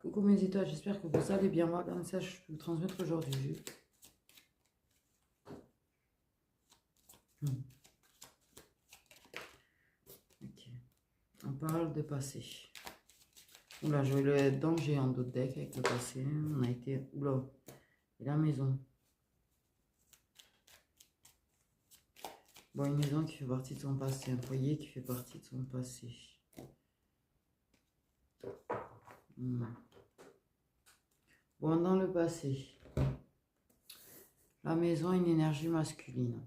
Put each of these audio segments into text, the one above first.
Coucou mes étoiles, j'espère que vous allez bien. Moi, un message que je peux vous transmettre aujourd'hui. Ok. On parle de passé. Oula, je vais le danger en d'autres decks avec le passé. On a été. Oula. Et la maison. Bon, une maison qui fait partie de son passé. Un foyer qui fait partie de son passé. Bon, dans le passé. La maison, une énergie masculine.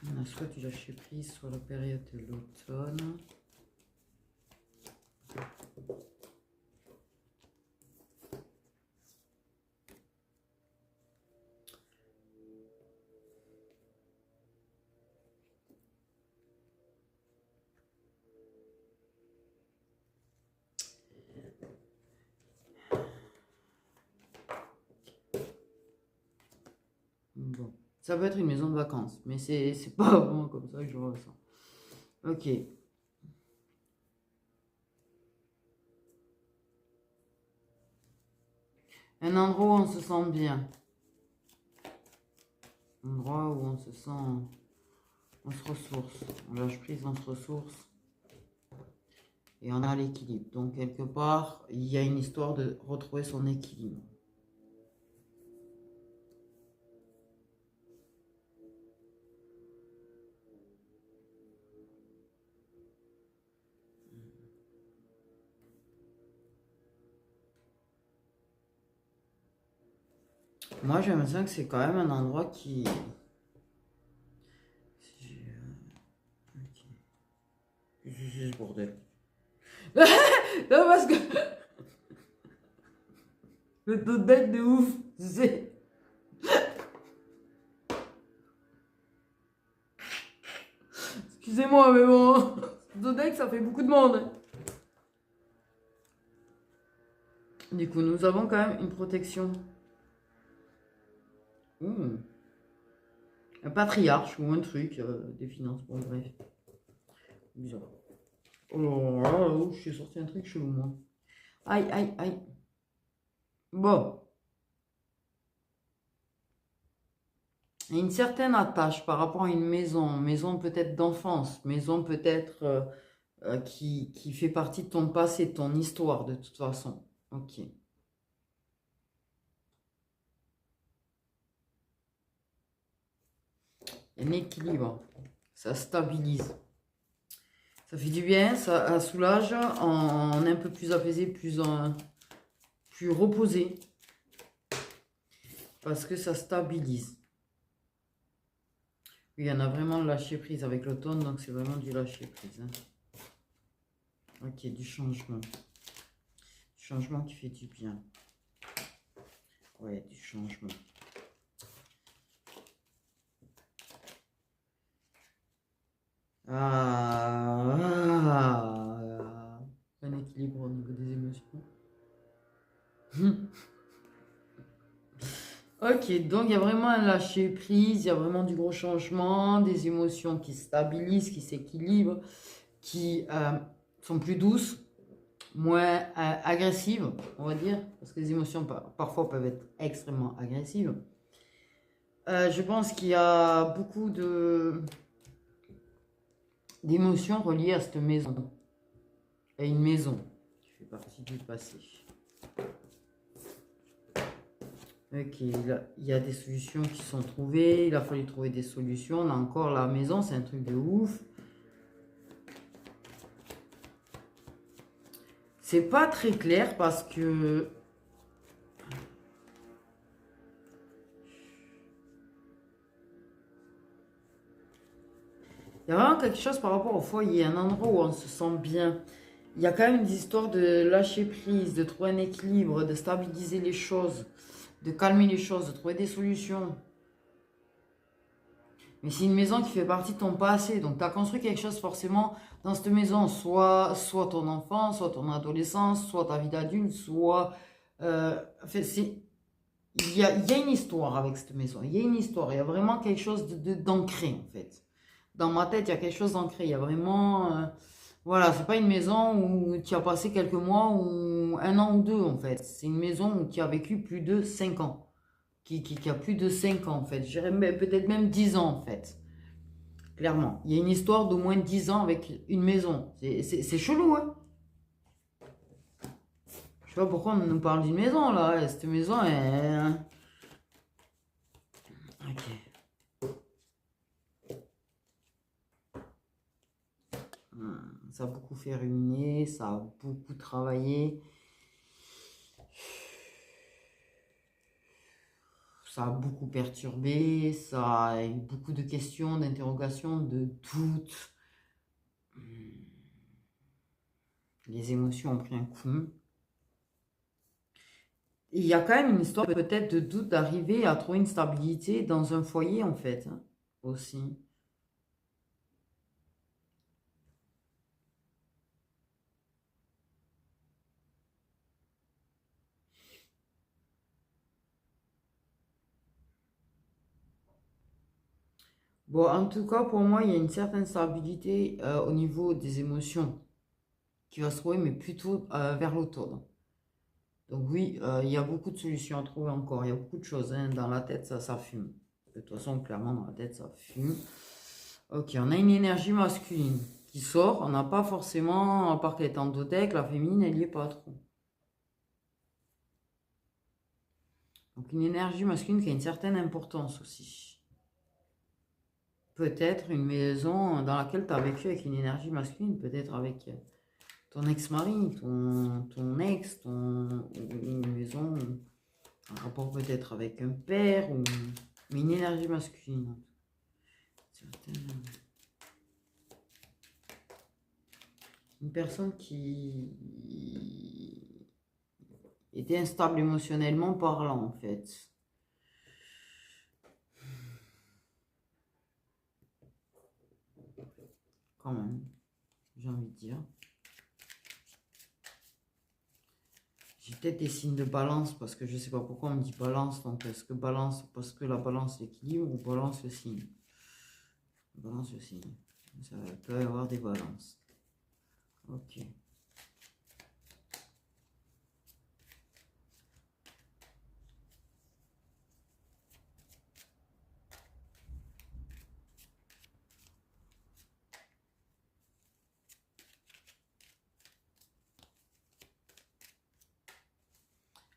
On a soit du lâcher prise, soit la période de l'automne. Bon, ça peut être une maison de vacances, mais c'est pas vraiment comme ça que je ressens. Ok. Un endroit où on se sent bien. Un endroit où on se sent... On se ressource. On lâche prise, on se ressource. Et on a l'équilibre. Donc, quelque part, il y a une histoire de retrouver son équilibre. Moi, j'ai l'impression que c'est quand même un endroit qui... Ok. C'est ce bordel. Non, parce que... Le taux de deck de ouf, c'est... Excusez-moi, mais bon... Le taux de deck, ça fait beaucoup de monde. Du coup, nous avons quand même une protection. Un patriarche ou un truc, des finances, bon bref. Bizarre. Oh là là, je suis sorti un truc chelou, moi. Aïe, aïe, aïe. Bon. Il y a une certaine attache par rapport à une maison. Maison peut-être d'enfance. Maison peut-être qui fait partie de ton passé, de ton histoire, de toute façon. Ok. Un équilibre. Ça stabilise. Ça fait du bien, ça soulage. On est un peu plus apaisé, plus reposé. Parce que ça stabilise. Il y en a vraiment le lâcher prise avec l'automne, donc c'est vraiment du lâcher prise. Hein. Ok, du changement. Du changement qui fait du bien. Ouais, du changement. Un équilibre au niveau des émotions. Ok, donc il y a vraiment un lâcher prise, il y a vraiment du gros changement, des émotions qui se stabilisent, qui s'équilibrent, qui sont plus douces, moins agressives, on va dire, parce que les émotions parfois peuvent être extrêmement agressives. Je pense qu'il y a beaucoup d'émotions reliées à cette maison, à une maison qui fait partie du passé. Ok, il y a des solutions qui sont trouvées, il a fallu trouver des solutions. Là encore, la maison, c'est un truc de ouf. C'est pas très clair parce que... Il y a vraiment quelque chose par rapport au foyer, un endroit où on se sent bien. Il y a quand même des histoires de lâcher prise, de trouver un équilibre, de stabiliser les choses, de calmer les choses, de trouver des solutions. Mais c'est une maison qui fait partie de ton passé. Donc, tu as construit quelque chose forcément dans cette maison. Soit ton enfance, soit ton adolescence, soit ta vie d'adulte, soit... enfin, il y a une histoire avec cette maison. Il y a une histoire. Il y a vraiment quelque chose d'ancré, en fait. Dans ma tête, il y a quelque chose d'ancré. Il y a vraiment... voilà, c'est pas une maison où tu as passé quelques mois ou un an ou deux, en fait. C'est une maison où tu as vécu plus de 5 ans. Qui a plus de 5 ans, en fait. Je dirais peut-être même 10 ans, en fait. Clairement. Il y a une histoire d'au moins 10 ans avec une maison. C'est chelou, hein. Je sais pas pourquoi on nous parle d'une maison, là. Cette maison est... Ok. Ça a beaucoup fait ruminer, ça a beaucoup travaillé. Ça a beaucoup perturbé, ça a eu beaucoup de questions, d'interrogations, de doutes. Les émotions ont pris un coup. Et il y a quand même une histoire peut-être de doute d'arriver à trouver une stabilité dans un foyer, en fait, hein, aussi. Bon, en tout cas, pour moi, il y a une certaine stabilité au niveau des émotions qui va se trouver, mais plutôt vers l'automne. Donc oui, il y a beaucoup de solutions à trouver encore. Il y a beaucoup de choses, hein. Dans la tête, ça fume. De toute façon, clairement, dans la tête, ça fume. Ok, on a une énergie masculine qui sort. On n'a pas forcément, à part qu'elle est en dodec, la féminine, elle n'y est pas trop. Donc une énergie masculine qui a une certaine importance aussi. Peut-être une maison dans laquelle tu as vécu avec une énergie masculine, peut-être avec ton ex-mari, ton ex, une maison, un rapport peut-être avec un père, mais une énergie masculine. Une personne qui était instable émotionnellement parlant, en fait. Quand même, j'ai envie de dire. J'ai peut-être des signes de balance parce que je ne sais pas pourquoi on me dit balance. Donc, est-ce que balance parce que la balance l'équilibre ou balance le signe? Balance le signe. Ça peut y avoir des balances. Ok.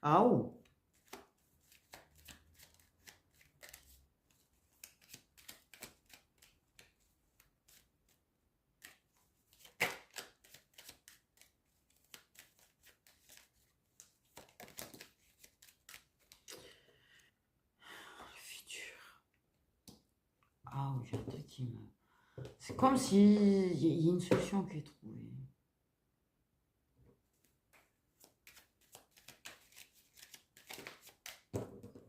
Ah oh! Le futur. Ah oui, j'ai un truc qui me... C'est comme si il y a une solution qui est trouvée.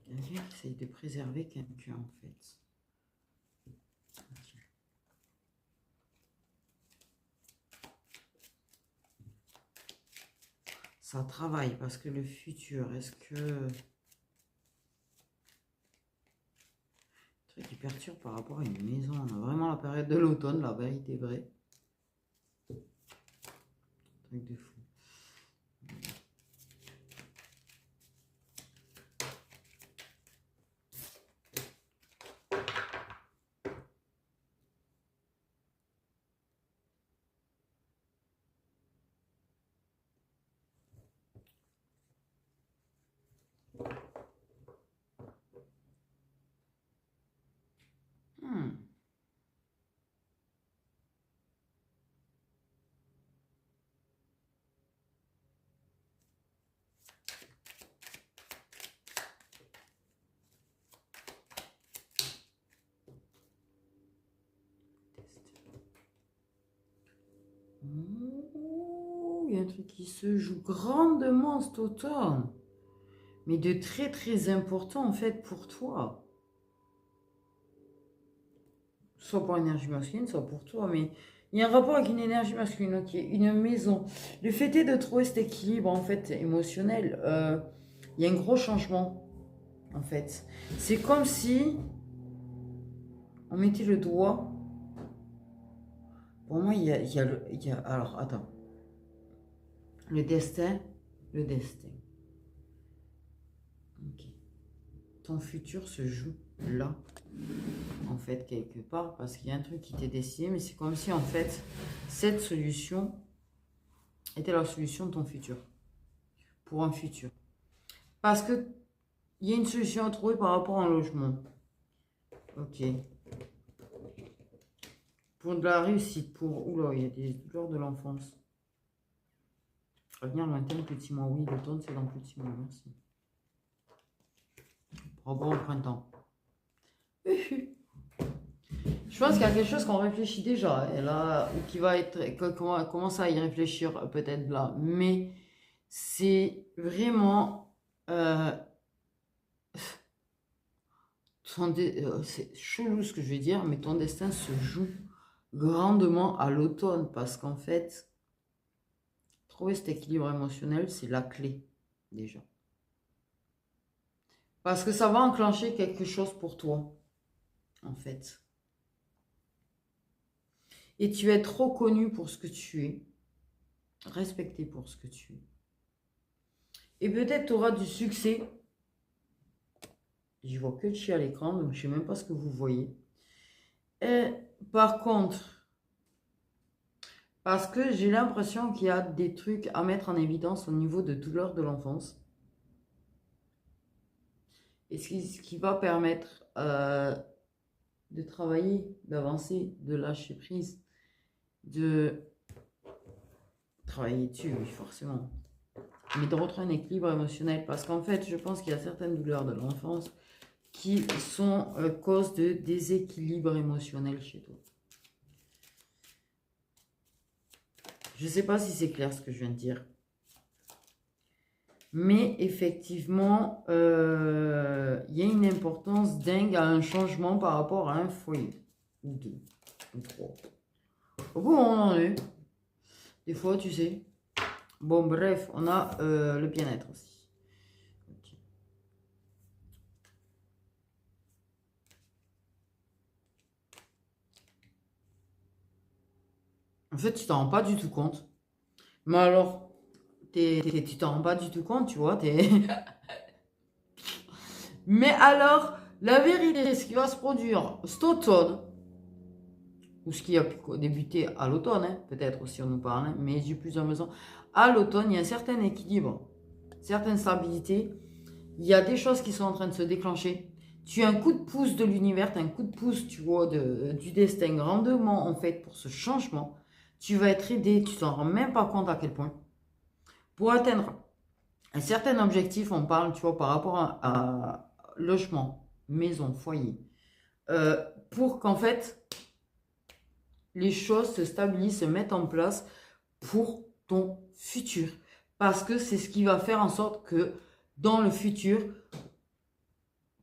Quelqu'un qui essaye de préserver quelqu'un, en fait. Ok. Ça travaille parce que le futur, est-ce que... Truc qui perturbe par rapport à une maison. On a vraiment la période de l'automne, la vérité vraie. Truc de fou. Hmm. Oh, il y a un truc qui se joue grandement cet automne. Mais de très très important en fait pour toi. soit pour l'énergie masculine, soit pour toi, mais il y a un rapport avec une énergie masculine, ok, une maison. Le fait est de trouver cet équilibre, en fait, émotionnel. Il y a un gros changement, en fait. C'est comme si on mettait le doigt. Pour moi, alors, attends. Le destin. Le destin. Ok. Ton futur se joue là, en fait, quelque part, parce qu'il y a un truc qui t'est décidé, mais c'est comme si, en fait, cette solution était la solution de ton futur. Pour un futur. Parce que il y a une solution à trouver par rapport à un logement. Ok. Pour de la réussite, pour... Oula, il y a des douleurs de l'enfance. Avenir lointain, petit mois. Oui, l'automne, c'est dans petit mois. Merci. Rapport au printemps. Je pense qu'il y a quelque chose qu'on réfléchit déjà. Et là, ou qui va être... Qu'on commence à y réfléchir peut-être là. Mais c'est vraiment... c'est chelou ce que je vais dire, mais ton destin se joue grandement à l'automne parce qu'en fait, trouver cet équilibre émotionnel, c'est la clé déjà. Parce que ça va enclencher quelque chose pour toi, en fait. Et tu es trop connu pour ce que tu es, respecté pour ce que tu es. Et peut-être tu auras du succès. Je vois que le chien à l'écran, donc je ne sais même pas ce que vous voyez. Et par contre, parce que j'ai l'impression qu'il y a des trucs à mettre en évidence au niveau de douleur de l'enfance. Et ce qui va permettre de travailler, d'avancer, de lâcher prise, de travailler dessus, oui, forcément. Mais de retrouver un équilibre émotionnel. Parce qu'en fait, je pense qu'il y a certaines douleurs de l'enfance qui sont cause de déséquilibre émotionnel chez toi. Je ne sais pas si c'est clair ce que je viens de dire. Mais effectivement, il y a une importance dingue à un changement par rapport à un foyer. Ou deux, ou trois. Au bout, on en est. Des fois, tu sais. Bon, bref, on a le bien-être aussi. Okay. En fait, tu t'en rends pas du tout compte. Mais alors, tu t'en rends pas du tout compte, tu vois. Mais alors, la vérité, ce qui va se produire cet automne, ou ce qui a pu débuter à l'automne, hein, peut-être aussi on nous parle, hein, mais j'ai plusieurs maisons. À l'automne, il y a un certain équilibre, certaine stabilité. Il y a des choses qui sont en train de se déclencher. Tu as un coup de pouce de l'univers, tu as un coup de pouce, tu vois, du destin grandement, en fait, pour ce changement. Tu vas être aidé, tu t'en rends même pas compte à quel point. Pour atteindre un certain objectif, on parle, tu vois, par rapport à logement, maison, foyer. Pour qu'en fait, les choses se stabilisent, se mettent en place pour ton futur. Parce que c'est ce qui va faire en sorte que dans le futur,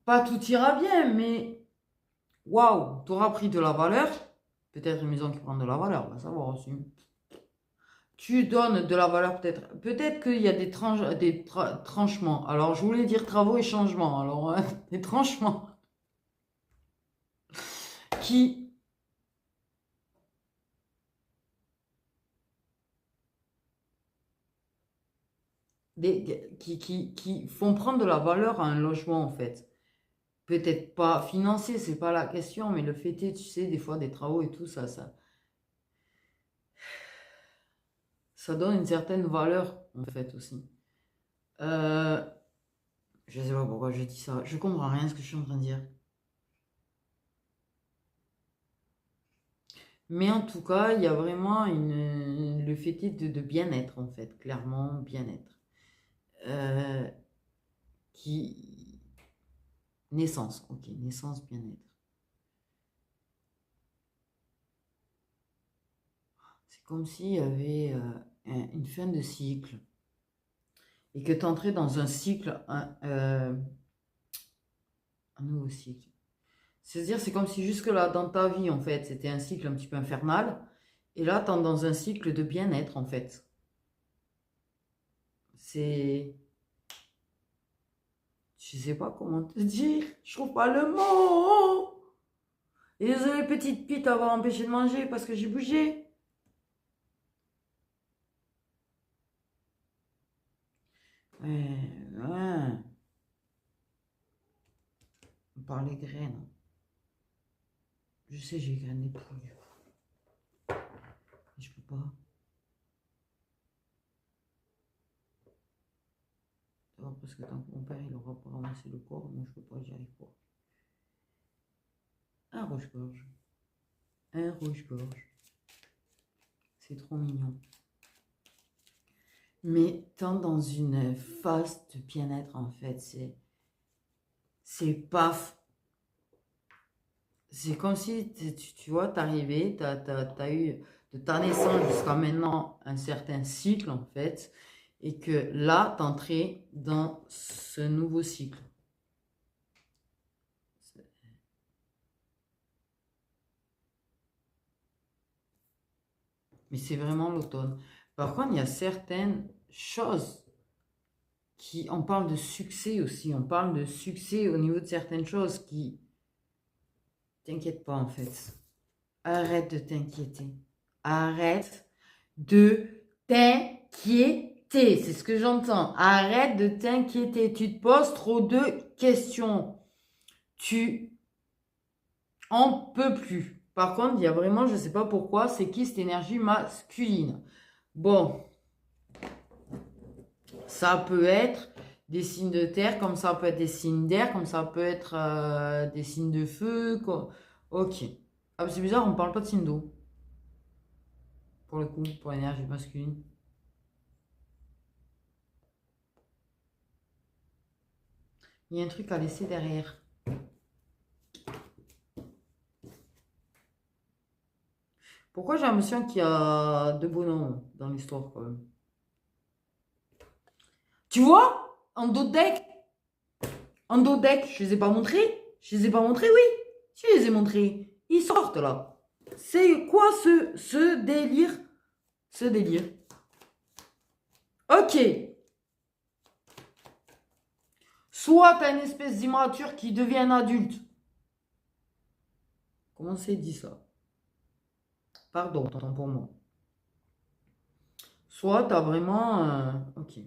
pas tout ira bien, mais waouh, tu auras pris de la valeur. Peut-être une maison qui prend de la valeur, on va savoir aussi. Tu donnes de la valeur peut-être. Peut-être qu'il y a des tranchements. Alors, je voulais dire travaux et changements. Alors, des tranchements qui qui font prendre de la valeur à un logement, en fait. Peut-être pas financier, c'est pas la question, mais le fait est, tu sais, des fois, des travaux et tout, ça donne une certaine valeur, en fait, aussi. Je sais pas pourquoi je dis ça. Je comprends rien à ce que je suis en train de dire. Mais en tout cas, il y a vraiment le fait est de bien-être, en fait, clairement, bien-être. Euh, qui... Naissance, ok, naissance, bien-être. C'est comme s'il y avait une fin de cycle et que tu entrais dans un cycle, un nouveau cycle. C'est-à-dire, c'est comme si jusque-là, dans ta vie, en fait, c'était un cycle un petit peu infernal. Et là, tu es dans un cycle de bien-être, en fait. C'est... Je sais pas comment te dire. Je trouve pas le mot. Et désolé, petite pite, d'avoir empêché de manger parce que j'ai bougé. Ouais. On parle des graines. Je sais, j'ai graines des pouilles. Mais je peux pas. D'abord parce que tant que mon père il aura pas ramassé le corps, moi je peux pas, j'y arrive pas. Un rouge-gorge. Un rouge-gorge. C'est trop mignon. Mais tant dans une phase de bien-être en fait, c'est paf. C'est comme si, tu vois, t'arrivais, t'as eu de ta naissance jusqu'à maintenant un certain cycle en fait, et que là, t'entrais dans ce nouveau cycle. Mais c'est vraiment l'automne. Par contre, il y a certaines choses qui, on parle de succès aussi, on parle de succès au niveau de certaines choses qui, t'inquiète pas en fait. Arrête de t'inquiéter. Arrête de t'inquiéter. C'est ce que j'entends. Arrête de t'inquiéter. Tu te poses trop de questions. Tu en peux plus. Par contre, il y a vraiment, je ne sais pas pourquoi, c'est qui cette énergie masculine? Bon, ça peut être des signes de terre, comme ça peut être des signes d'air, comme ça peut être des signes de feu. Quoi. Ok. Ah, c'est bizarre, on ne parle pas de signes d'eau. Pour le coup, pour l'énergie masculine. Il y a un truc à laisser derrière. Pourquoi j'ai l'impression qu'il y a deux bonhommes dans l'histoire quand même? Tu vois? En dos deck, je les ai pas montrés. Je les ai pas montrés, oui. Si je les ai montrés. Ils sortent là. C'est quoi ce délire? Ce délire. Ok. Soit t'as une espèce d'immature qui devient un adulte. Comment c'est dit ça? Pardon, tant pour moi. Soit t'as vraiment... ok.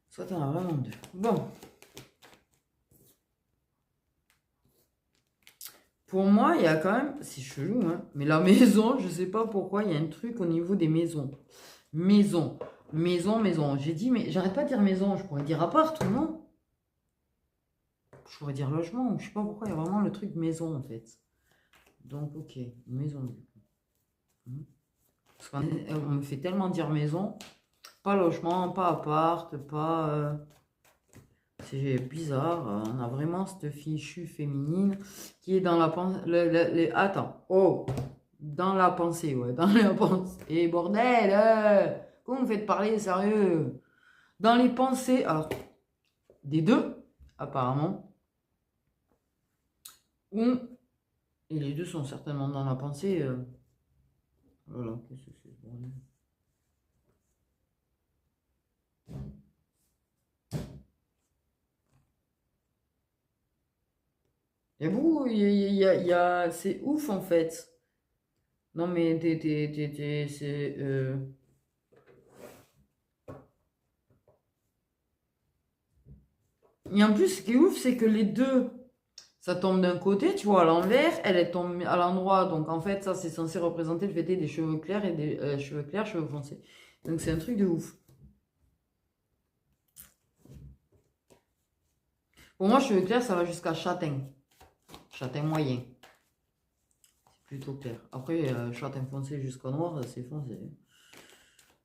Soit t'en as vraiment deux. Bon. Pour moi, il y a quand même... C'est chelou, hein. Mais la maison, je sais pas pourquoi, il y a un truc au niveau des maisons. Maison. Maison, maison. J'ai dit, mais j'arrête pas de dire maison. Je pourrais dire appart ou non? Je pourrais dire logement. Je sais pas pourquoi, il y a vraiment le truc maison, en fait. Donc, ok. Maison, du coup. Parce qu'on me fait tellement dire maison. Pas logement, pas appart, pas... c'est bizarre. On a vraiment cette fichue féminine qui est dans la pensée. Attends. Oh. Dans la pensée, ouais. Dans la pensée. Et bordel. Comment vous faites parler, sérieux? Dans les pensées. Alors, des deux, apparemment. Ou. Et les deux sont certainement dans la pensée. Voilà. Qu'est-ce que c'est ce bordel? Et vous, c'est ouf en fait. Non mais c'est... Et en plus, ce qui est ouf, c'est que les deux, ça tombe d'un côté, tu vois, à l'envers, elle tombe à l'endroit. Donc en fait, ça, c'est censé représenter le fait des cheveux clairs et des cheveux clairs, cheveux foncés. Donc c'est un truc de ouf. Pour moi, cheveux clairs, ça va jusqu'à châtain. Châtain moyen. C'est plutôt clair. Après, châtain foncé jusqu'au noir, c'est foncé.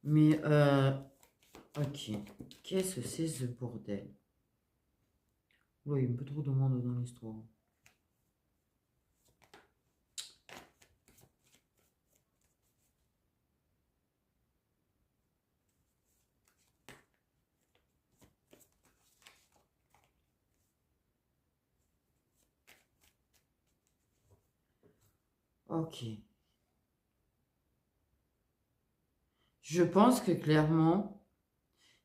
Mais, ok. Qu'est-ce que c'est ce bordel? Oui, il y a un peu trop de monde dans l'histoire. Ok. Je pense que clairement,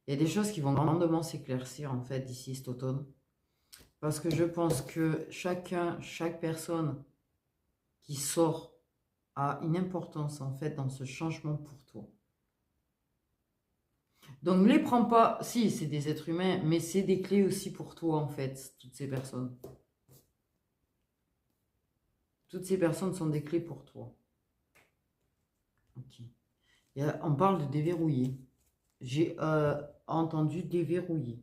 il y a des choses qui vont grandement s'éclaircir en fait d'ici cet automne. Parce que je pense que chaque personne qui sort a une importance en fait dans ce changement pour toi. Donc ne les prends pas, si c'est des êtres humains, mais c'est des clés aussi pour toi en fait, toutes ces personnes. Toutes ces personnes sont des clés pour toi. Ok. On parle de déverrouiller. J'ai entendu déverrouiller.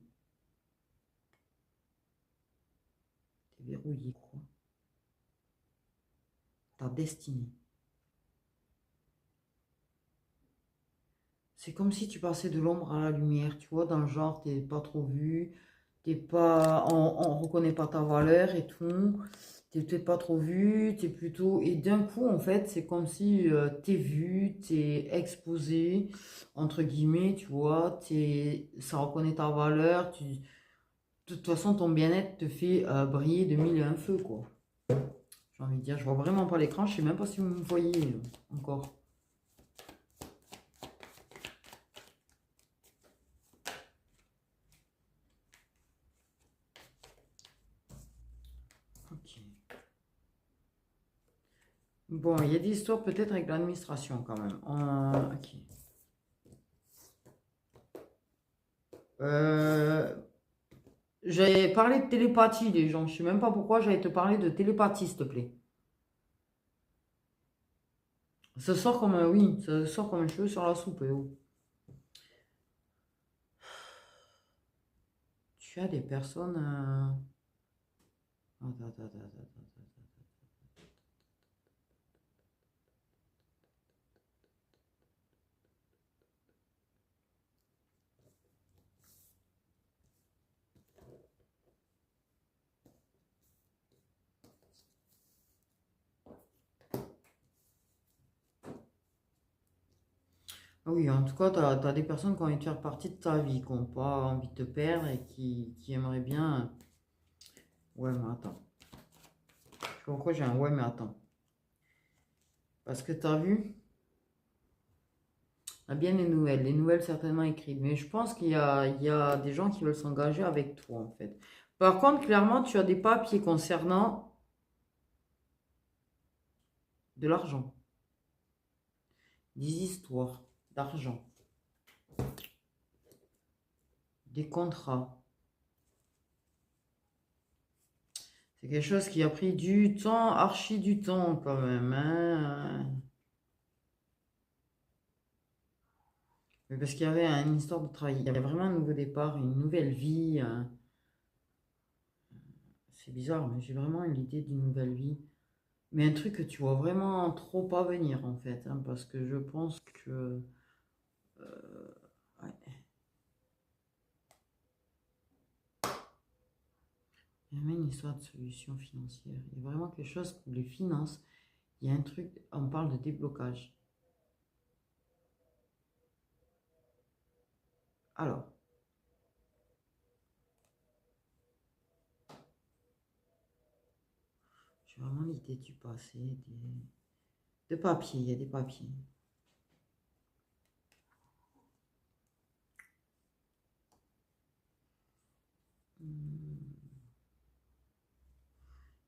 Déverrouiller quoi? Ta destinée. C'est comme si tu passais de l'ombre à la lumière, tu vois, dans le genre, t'es pas trop vu, t'es pas, on reconnaît pas ta valeur et tout, t'es peut-être pas trop vu, t'es plutôt, et d'un coup, en fait, c'est comme si t'es vu, t'es exposé, entre guillemets, tu vois, ça reconnaît ta valeur, de toute façon, ton bien-être te fait briller de mille et un feux, quoi. J'ai envie de dire, je vois vraiment pas l'écran, je sais même pas si vous me voyez encore. Ok. Bon, il y a des histoires peut-être avec l'administration quand même. Ok. Euh, J'avais parlé de télépathie, les gens. Je sais même pas pourquoi j'allais te parler de télépathie, s'il te plaît. Ça sort comme un, oui, ça sort comme un cheveu sur la soupe. Oh. Tu as des personnes. Attends, attends, attends, attends, attends. Ah oui, en tout cas, tu as, des personnes qui ont envie de faire partie de ta vie, qui n'ont pas envie de te perdre et qui aimeraient bien. Ouais, mais attends. Je sais pas pourquoi j'ai un ouais, mais attends. Parce que tu as vu. Ah, bien les nouvelles certainement écrites. Mais je pense qu'il y a des gens qui veulent s'engager avec toi en fait. Par contre, clairement, tu as des papiers concernant de l'argent, des histoires d'argent, des contrats. C'est quelque chose qui a pris du temps, archi du temps quand même, hein. Mais parce qu'il y avait une histoire de travail, il y avait vraiment un nouveau départ, une nouvelle vie. C'est bizarre, mais j'ai vraiment l'idée d'une nouvelle vie. Mais un truc que tu vois vraiment trop pas venir en fait, hein, parce que je pense que... ouais. Il y a même une histoire de solution financière. Il y a vraiment quelque chose pour les finances. Il y a un truc, on parle de déblocage. Alors, j'ai vraiment l'idée du passé, de papier, il y a des papiers.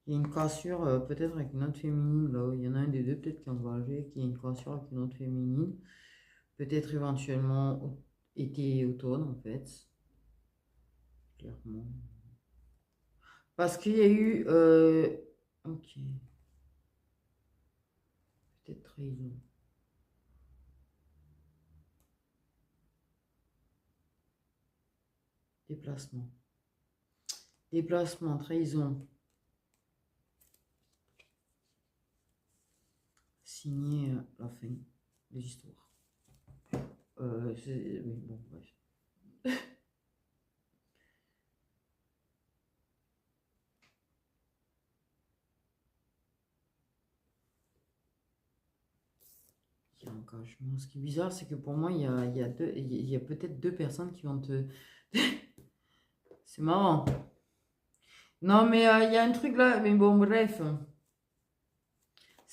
Il y a une cassure peut-être avec une autre féminine, là. Il y en a un des deux peut-être qui est engagé, qui a une cassure avec une autre féminine. Peut-être éventuellement été et automne en fait. Clairement. Parce qu'il y a eu... ok. Peut-être trahison. Déplacement. Déplacement, trahison. Signer la fin de l'histoire. Oui, bon, bref. Il y a engagement. Ce qui est bizarre, c'est que pour moi, il y a peut-être deux personnes qui vont te... C'est marrant. Non, mais il y a un truc là, mais bon, bref.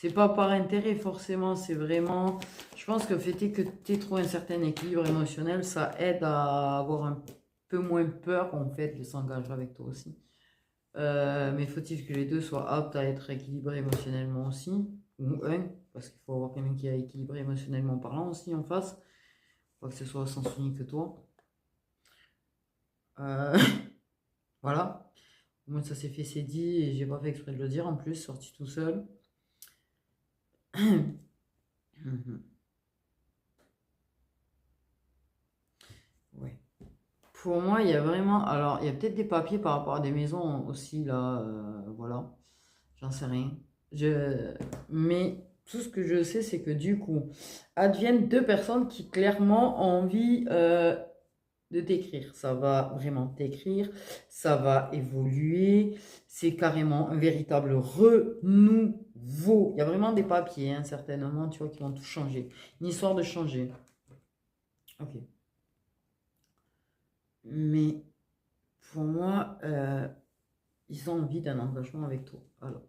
C'est pas par intérêt forcément, c'est vraiment... Je pense que le fait est que tu aies trouvé un certain équilibre émotionnel, ça aide à avoir un peu moins peur en fait de s'engager avec toi aussi. Mais faut-il que les deux soient aptes à être équilibrés émotionnellement aussi, ou un, parce qu'il faut avoir quelqu'un qui est équilibré émotionnellement parlant aussi en face, pas que ce soit au sens unique que toi. Euh, voilà. Au moins ça s'est fait, c'est dit, et j'ai pas fait exprès de le dire en plus, sorti tout seul. Mhm. Ouais. Pour moi, il y a vraiment. Alors, il y a peut-être des papiers par rapport à des maisons aussi, là. Voilà. J'en sais rien. Mais tout ce que je sais, c'est que du coup, adviennent deux personnes qui clairement ont envie de t'écrire. Ça va vraiment t'écrire. Ça va évoluer. C'est carrément un véritable renouveau. Il y a vraiment des papiers, hein, certainement, tu vois, qui vont tout changer. Une histoire de changer. Ok. Mais pour moi, ils ont envie d'un engagement avec toi. Alors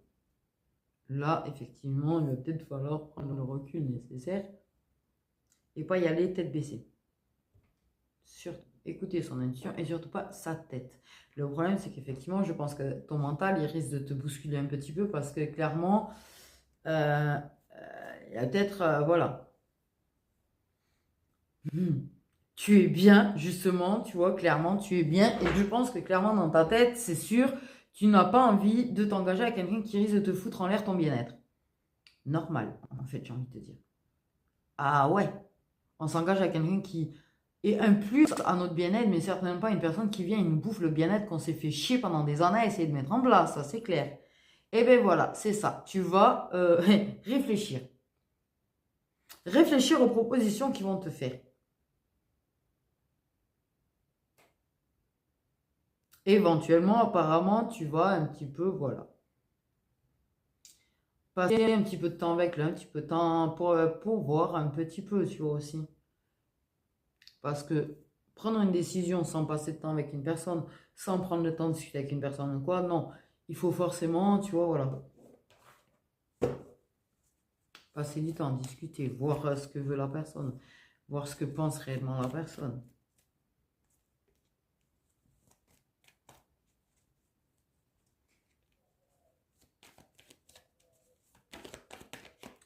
là, effectivement, il va peut-être falloir prendre le recul nécessaire et pas y aller tête baissée. Surtout, écouter son intuition et surtout pas sa tête. Le problème, c'est qu'effectivement, je pense que ton mental, il risque de te bousculer un petit peu parce que clairement, il y a peut-être, voilà. Tu es bien, justement, tu vois, clairement, tu es bien. Et je pense que clairement, dans ta tête, c'est sûr, tu n'as pas envie de t'engager avec quelqu'un qui risque de te foutre en l'air ton bien-être. Normal, en fait, j'ai envie de te dire. Ah ouais, on s'engage avec quelqu'un qui est un plus à notre bien-être, mais certainement pas une personne qui vient et nous bouffe le bien-être qu'on s'est fait chier pendant des années à essayer de mettre en place, ça c'est clair. Et ben voilà, c'est ça. Tu vas réfléchir. Réfléchir aux propositions qu'ils vont te faire. Éventuellement, apparemment, tu vas un petit peu, voilà, passer un petit peu de temps avec lui, un petit peu de temps pour voir un petit peu, tu vois aussi. Parce que prendre une décision sans passer de temps avec une personne, sans prendre le temps de discuter avec une personne ou quoi, non. Il faut forcément, tu vois, voilà, passer du temps, discuter, voir ce que veut la personne, voir ce que pense réellement la personne.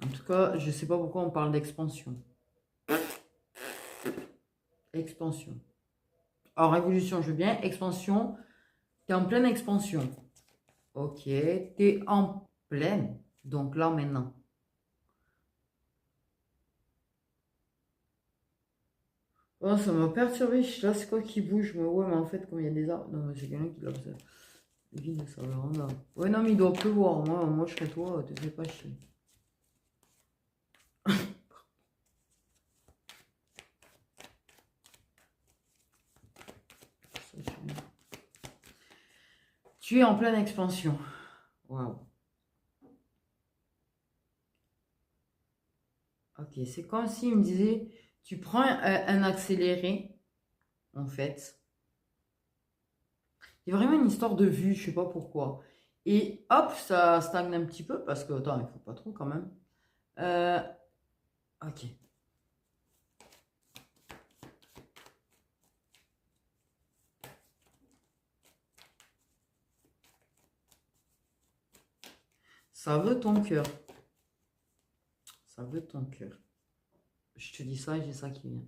En tout cas, je ne sais pas pourquoi on parle d'expansion. Expansion. Alors, évolution, je veux bien. Expansion, tu es en pleine expansion. Ok, tu es en pleine. Donc là, maintenant. Oh, ça m'a perturbé. Là, c'est quoi qui bouge? Mais ouais, mais en fait, comme il y a des arbres. Non, mais c'est quelqu'un qui l'a fait. Vide, ça va rendre. Ouais, non, mais il doit pleuvoir. Moi je serais toi, te fais pas chier. Tu es en pleine expansion. Waouh. Ok, c'est comme s'il me disait, tu prends un accéléré, en fait. Il y a vraiment une histoire de vue, je sais pas pourquoi. Et hop, ça stagne un petit peu, parce que, attends, il faut pas trop quand même. Euh, ok. Ça veut ton cœur. Ça veut ton cœur. Je te dis ça et j'ai ça qui vient.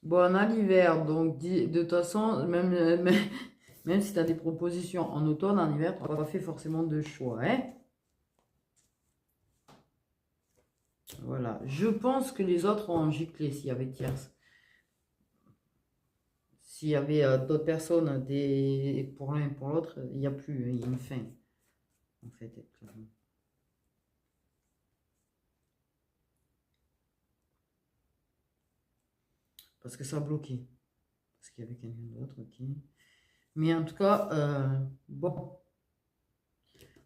Bon, on a l'hiver, donc de toute façon, même si tu as des propositions en automne, en hiver, tu n'as pas fait forcément de choix. Hein. Voilà. Je pense que les autres ont giclé s'il y avait tierce. S'il y avait d'autres personnes pour l'un et pour l'autre, il n'y a plus, il y a une fin. En fait, clairement. Parce que ça a bloqué. Parce qu'il y avait quelqu'un d'autre, ok. Mais en tout cas, bon.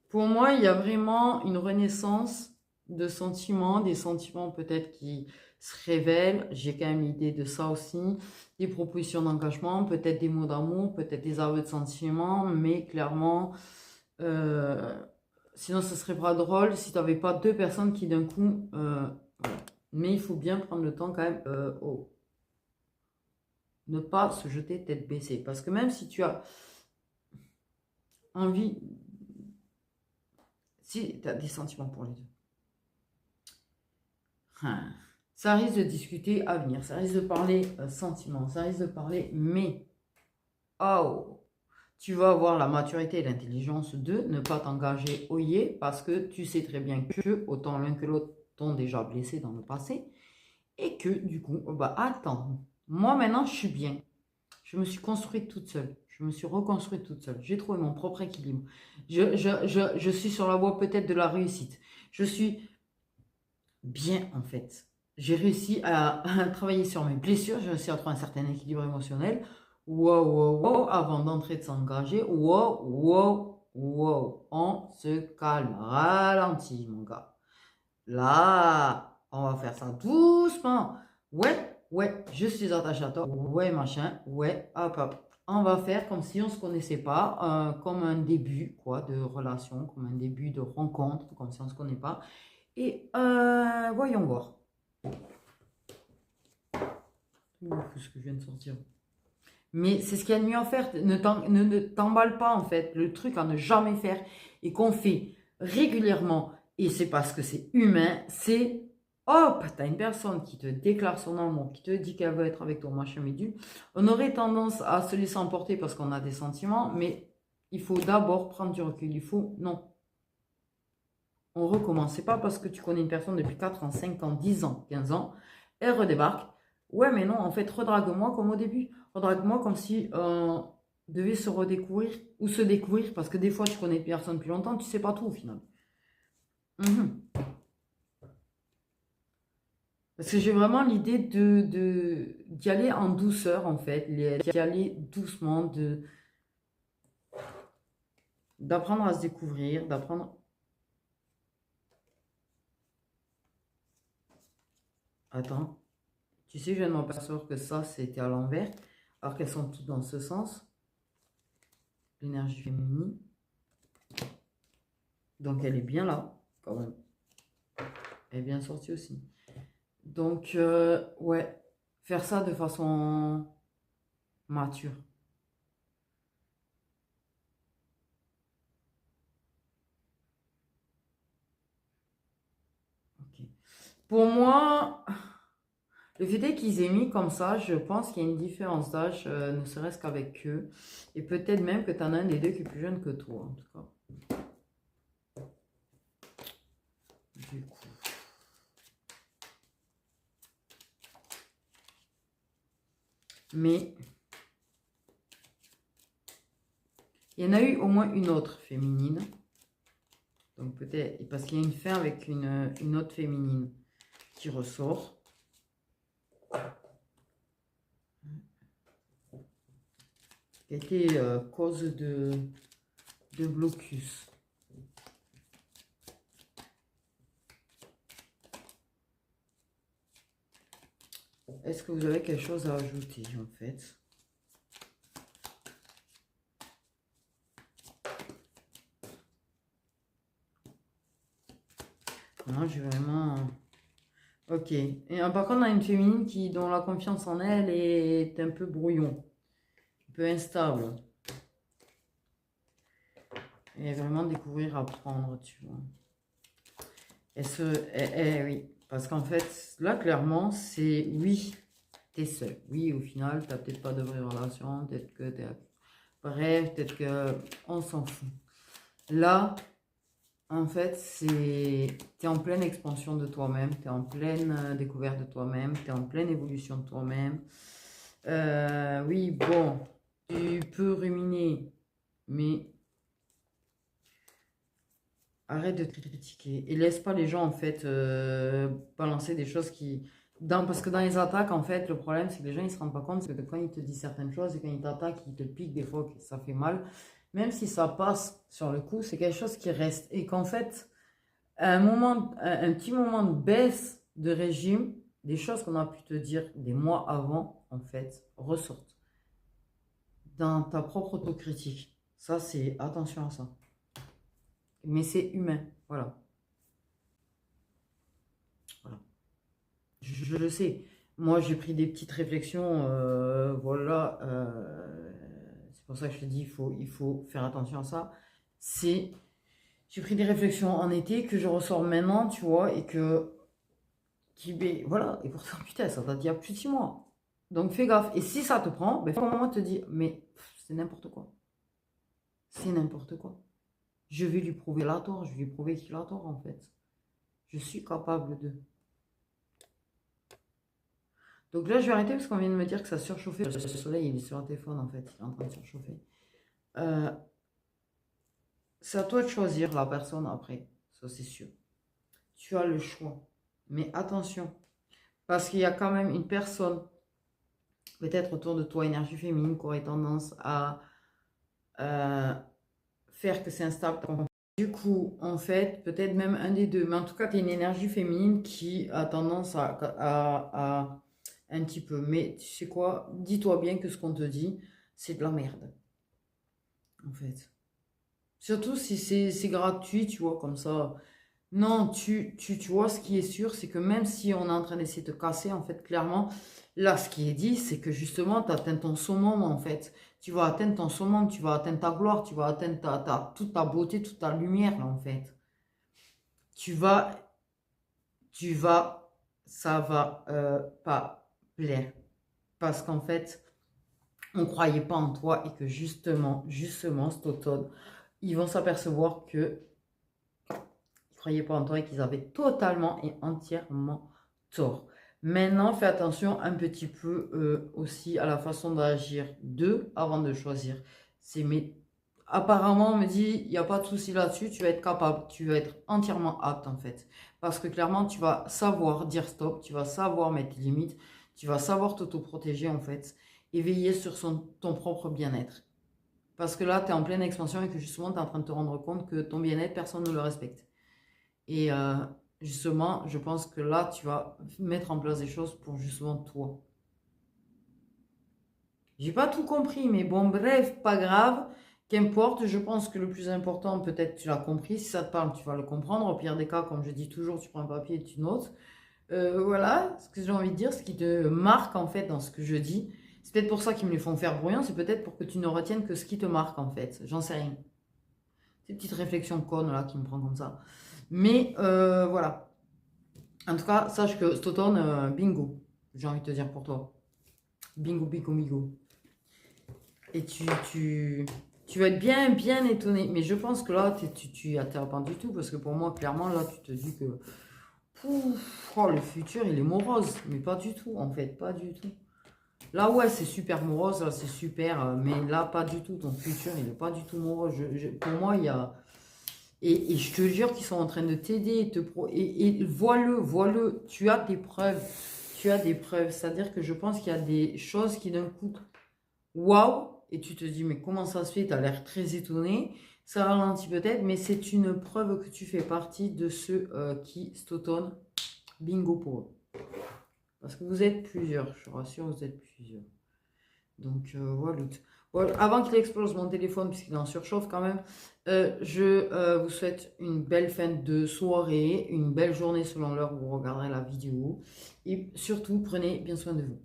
Pour moi, il y a vraiment une renaissance de sentiments, des sentiments peut-être qui se révèlent. J'ai quand même l'idée de ça aussi. Des propositions d'engagement, peut-être des mots d'amour, peut-être des aveux de sentiments, mais clairement, sinon ce serait pas drôle si tu n'avais pas deux personnes qui d'un coup... voilà. Mais il faut bien prendre le temps quand même, ne pas se jeter tête baissée. Parce que même si tu as envie, si tu as des sentiments pour les deux, ça risque de discuter avenir, ça risque de parler sentiments, ça risque de parler mais, oh, tu vas avoir la maturité et l'intelligence de ne pas t'engager au yé parce que tu sais très bien que autant l'un que l'autre t'ont déjà blessé dans le passé et que du coup, bah attends, moi maintenant je suis bien. Je me suis construite toute seule. Je me suis reconstruite toute seule. J'ai trouvé mon propre équilibre. Je suis sur la voie peut-être de la réussite. Je suis bien en fait. J'ai réussi à travailler sur mes blessures. J'ai réussi à trouver un certain équilibre émotionnel. Wow, wow, wow. Avant d'entrer de s'engager. Wow, wow, wow. On se calme. Ralentis, mon gars. Là, on va faire ça doucement. Ouais, ouais, je suis attaché à toi. Ouais, machin. Ouais, hop, hop. On va faire comme si on ne se connaissait pas, comme un début, quoi, de relation, comme un début de rencontre, comme si on ne se connaît pas. Et voyons voir. Ce que je viens de sortir. Mais c'est ce qu'il y a de mieux à faire. Ne t'emballe pas, en fait. Le truc à ne jamais faire et qu'on fait régulièrement, et c'est parce que c'est humain, c'est hop, t'as une personne qui te déclare son amour, qui te dit qu'elle veut être avec toi, machin médu. On aurait tendance à se laisser emporter parce qu'on a des sentiments, mais il faut d'abord prendre du recul. Il faut, non. On recommence. C'est pas parce que tu connais une personne depuis 4 ans, 5 ans, 10 ans, 15 ans, elle redébarque. Ouais, mais non, en fait, redrague-moi comme au début. Redrague-moi comme si on devait se redécouvrir ou se découvrir, parce que des fois, tu connais une personne depuis longtemps, tu sais pas tout au final. Parce que j'ai vraiment l'idée d'y aller en douceur, en fait, d'y aller doucement, d'apprendre à se découvrir, d'apprendre... Attends, tu sais, je viens de m'apercevoir que ça, c'était à l'envers, alors qu'elles sont toutes dans ce sens. L'énergie féminine. Donc, elle est bien là, quand même. Elle est bien sortie aussi. Donc, ouais, faire ça de façon mature. Ok. Pour moi, le fait est qu'ils aient mis comme ça, je pense qu'il y a une différence d'âge, ne serait-ce qu'avec eux. Et peut-être même que tu en as un des deux qui est plus jeune que toi, en tout cas. Du coup. Mais il y en a eu au moins une autre féminine. Donc peut-être, parce qu'il y a une fin avec une autre féminine qui ressort. Qui a été cause de blocus. Est-ce que vous avez quelque chose à ajouter en fait? Moi j'ai vraiment... Ok. Et par contre on a une féminine dont la confiance en elle est un peu brouillon. Un peu instable. Et vraiment découvrir, apprendre, tu vois. Oui. Parce qu'en fait, là, clairement, c'est oui, t'es seul. Oui, au final, t'as peut-être pas de vraie relation, peut-être que t'es... Bref, peut-être que on s'en fout. Là, en fait, t'es en pleine expansion de toi-même, t'es en pleine découverte de toi-même, t'es en pleine évolution de toi-même. Oui, bon, tu peux ruminer, mais arrête de te critiquer et laisse pas les gens en fait balancer des choses parce que dans les attaques en fait le problème c'est que les gens ils se rendent pas compte que quand ils te disent certaines choses et quand ils t'attaquent ils te piquent des fois que ça fait mal même si ça passe sur le coup c'est quelque chose qui reste et qu'en fait un petit moment de baisse de régime, des choses qu'on a pu te dire des mois avant, en fait, ressortent dans ta propre autocritique. Ça, c'est attention à ça. Mais c'est humain, voilà. Voilà. Je le sais. Moi, j'ai pris des petites réflexions, voilà. C'est pour ça que je te dis, il faut faire attention à ça. J'ai pris des réflexions en été que je ressors maintenant, tu vois, et ben, voilà. Et pourtant, putain, ça date d'il y a plus de 6 mois. Donc, fais gaffe. Et si ça te prend, ben, faut moi te dire, mais c'est n'importe quoi. C'est n'importe quoi. Je vais lui prouver la tort, je vais lui prouver qu'il a tort, en fait. Je suis capable de. Donc là, je vais arrêter parce qu'on vient de me dire que ça surchauffait. Le soleil, il est sur un téléphone, en fait. Il est en train de surchauffer. C'est à toi de choisir la personne après. Ça, c'est sûr. Tu as le choix. Mais attention. Parce qu'il y a quand même une personne, peut-être autour de toi, énergie féminine, qui aurait tendance à faire que c'est instable. Du coup, en fait, peut-être même un des deux. Mais en tout cas, tu as une énergie féminine qui a tendance à un petit peu. Mais tu sais quoi? Dis-toi bien que ce qu'on te dit, c'est de la merde. En fait. Surtout si c'est gratuit, tu vois, comme ça. Non, tu vois, ce qui est sûr, c'est que même si on est en train d'essayer de te casser, en fait, clairement, là, ce qui est dit, c'est que justement, tu atteins ton summum, en fait. Tu vas atteindre ton summum, tu vas atteindre ta gloire, tu vas atteindre toute ta beauté, toute ta lumière, là, en fait. Tu vas, ça va pas plaire. Parce qu'en fait, on croyait pas en toi et que justement, cet automne, ils vont s'apercevoir que croyaient pas en toi et qu'ils avaient totalement et entièrement tort. Maintenant, fais attention un petit peu aussi à la façon d'agir d'eux avant de choisir. Mais apparemment, on me dit, il n'y a pas de souci là-dessus, tu vas être capable, tu vas être entièrement apte en fait. Parce que clairement, tu vas savoir dire stop, tu vas savoir mettre des limites, tu vas savoir t'auto-protéger en fait et veiller sur ton propre bien-être. Parce que là, tu es en pleine expansion et que justement, tu es en train de te rendre compte que ton bien-être, personne ne le respecte. Et justement, je pense que là, tu vas mettre en place des choses pour justement toi. J'ai pas tout compris, mais bon, bref, pas grave. Qu'importe, je pense que le plus important, peut-être tu l'as compris. Si ça te parle, tu vas le comprendre. Au pire des cas, comme je dis toujours, tu prends un papier et tu notes. Voilà, ce que j'ai envie de dire, ce qui te marque en fait dans ce que je dis. C'est peut-être pour ça qu'ils me les font faire bruyant, c'est peut-être pour que tu ne retiennes que ce qui te marque en fait. J'en sais rien. Ces petites réflexions connes là qui me prend comme ça. Mais voilà. En tout cas, sache que cet automne, bingo, j'ai envie de te dire pour toi. Bingo, bingo, bingo. Et tu vas être bien, bien étonné. Mais je pense que là, tu y atterres pas du tout. Parce que pour moi, clairement, là, tu te dis que pouf, oh, le futur, il est morose. Mais pas du tout, en fait, pas du tout. Là, ouais, c'est super morose, là, c'est super. Mais là, pas du tout. Ton futur, il est pas du tout morose. Pour moi, il y a... Et je te jure qu'ils sont en train de t'aider et vois-le, tu as des preuves. Tu as des preuves. C'est-à-dire que je pense qu'il y a des choses qui d'un coup, waouh, et tu te dis, mais comment ça se fait? Tu as l'air très étonné. Ça ralentit peut-être, mais c'est une preuve que tu fais partie de ceux qui, cet automne, bingo pour eux. Parce que vous êtes plusieurs, je te rassure, vous êtes plusieurs. Donc voilà. Voilà. Avant qu'il explose mon téléphone, puisqu'il en surchauffe quand même, je vous souhaite une belle fin de soirée, une belle journée selon l'heure où vous regarderez la vidéo. Et surtout, prenez bien soin de vous.